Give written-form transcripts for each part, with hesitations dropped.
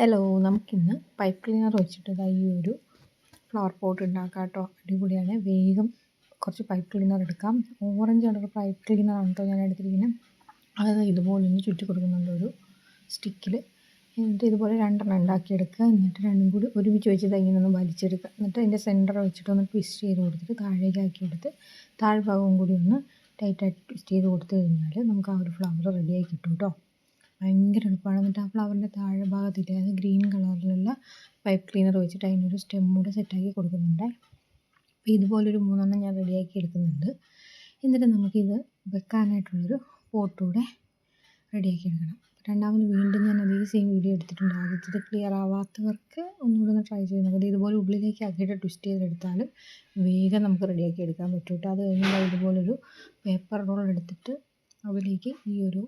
Hello, നമുക്കിന്ന് pipe cleaner വെച്ചിട്ട് ഈ ഒരു ഫ്ലവർ പോട്ട് ഉണ്ടാക്കാം കേട്ടോ. അടിപൊളിയാണ്. വേഗം കുറച്ച് പൈപ്പ് ക്ലീനർ എടുക്കാം. ഓറഞ്ച് കളർ പൈപ്പ് ക്ലീനറാണ് കേട്ടോ ഞാൻ എടുത്തിരിക്കുന്നത്. അത് ഇതുപോലെ ഒന്ന് ചുറ്റി കൊടുക്കുന്നുണ്ട് ഒരു സ്റ്റിക്കിൽ. എന്നിട്ട് ഇതുപോലെ രണ്ടെണ്ണം ഉണ്ടാക്കിയെടുക്കുക. എന്നിട്ട് രണ്ടും കൂടി ഒരുമിച്ച് വെച്ച് ഇങ്ങനെ ഒന്ന് വലിച്ചെടുക്കുക. എന്നിട്ട് അതിൻ്റെ സെൻറ്റർ വെച്ചിട്ടൊന്ന് ട്വിസ്റ്റ് ചെയ്ത് കൊടുത്തിട്ട് താഴേക്കാക്കി എടുത്ത് താഴ്ഭാഗവും കൂടി ഒന്ന് ടൈറ്റായിട്ട് ട്വിസ്റ്റ് ചെയ്ത് കൊടുത്തു കഴിഞ്ഞാൽ നമുക്ക് ആ ഒരു ഫ്ലവർ റെഡിയായി കിട്ടും കേട്ടോ. ഭയങ്കര എളുപ്പമാണ്. എന്നിട്ട് ആ ഫ്ലവറിൻ്റെ താഴെ ഭാഗത്തില്ലേ, അത് ഗ്രീൻ കളറിലുള്ള പൈപ്പ് ക്ലീനർ വെച്ചിട്ട് അതിനൊരു സ്റ്റെം കൂടെ സെറ്റാക്കി കൊടുക്കുന്നുണ്ട്. അപ്പോൾ ഇതുപോലൊരു 3 ഞാൻ റെഡിയാക്കി എടുക്കുന്നുണ്ട്. എന്നിട്ട് നമുക്കിത് വെക്കാനായിട്ടുള്ളൊരു പോട്ടൂടെ റെഡിയാക്കി എടുക്കണം. രണ്ടാമത് വീണ്ടും ഞാൻ അതേ സെയിം വീഡിയോ എടുത്തിട്ടുണ്ട്. ആദ്യത്തേത് ക്ലിയർ ആവാത്തവർക്ക് ഒന്നുകൂടെ ഒന്ന് ട്രൈ ചെയ്ത് നോക്കാം. ഇതുപോലെ ഉള്ളിലേക്ക് ആക്കിയിട്ട് ട്വിസ്റ്റ് ചെയ്തെടുത്താലും വേഗം നമുക്ക് റെഡിയാക്കി എടുക്കാൻ പറ്റും കേട്ടോ. അത് കഴിഞ്ഞാൽ ഇതുപോലൊരു പേപ്പർ റോൾ എടുത്തിട്ട് അതിലേക്ക് ഈ ഒരു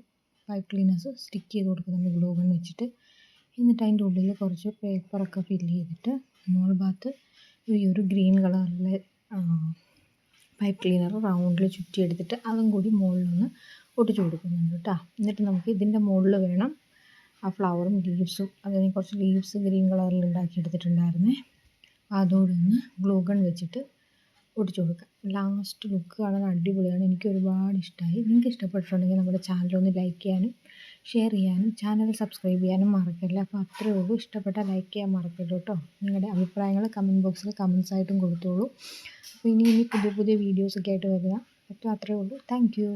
പൈപ്പ് ക്ലീനേഴ്സ് സ്റ്റിക്ക് ചെയ്ത് കൊടുക്കുന്നുണ്ട് ഗ്ലൂ ഗൺ വെച്ചിട്ട്. എന്നിട്ട് അതിൻ്റെ ഉള്ളിൽ കുറച്ച് പേപ്പറൊക്കെ ഫില്ല് ചെയ്തിട്ട് മോൾ ഭാഗത്ത് ഈ ഒരു ഗ്രീൻ കളറിലെ പൈപ്പ് ക്ലീനർ റൗണ്ടിൽ ചുറ്റിയെടുത്തിട്ട് അതും കൂടി മുകളിലൊന്ന് ഒട്ടിച്ചു കൊടുക്കുന്നുണ്ട് കേട്ടോ. എന്നിട്ട് നമുക്ക് ഇതിൻ്റെ മുകളിൽ വേണം ആ ഫ്ലവറും ലീവ്സും, അതിന് കുറച്ച് ലീവ്സ് ഗ്രീൻ കളറിൽ ഉണ്ടാക്കിയെടുത്തിട്ടുണ്ടായിരുന്നേ, അതോടെ ഒന്ന് ഗ്ലൂ ഗൺ വെച്ചിട്ട് ഒട്ടിച്ചു കൊടുക്കുക. ലാസ്റ്റ് ലുക്ക് കാണാൻ അടിപൊളിയാണ്. എനിക്ക് ഒരുപാട് ഇഷ്ടമായി. നിങ്ങൾക്ക് ഇഷ്ടപ്പെട്ടിട്ടുണ്ടെങ്കിൽ നമ്മുടെ ചാനലൊന്ന് ലൈക്ക് ചെയ്യാനും ഷെയർ ചെയ്യാനും ചാനൽ സബ്സ്ക്രൈബ് ചെയ്യാനും മറക്കല്ല. അപ്പോൾ അത്രയേ ഉള്ളൂ. ഇഷ്ടപ്പെട്ടാൽ ലൈക്ക് ചെയ്യാൻ മറക്കരുത് കേട്ടോ. നിങ്ങളുടെ അഭിപ്രായങ്ങൾ കമൻറ്റ് ബോക്സിൽ കമൻസ് ആയിട്ടും കൊടുത്തോളൂ. അപ്പോൾ ഇനി പുതിയ പുതിയ വീഡിയോസൊക്കെ ആയിട്ട് വരിക. അപ്പോൾ അത്രയേ ഉള്ളൂ. Thank you.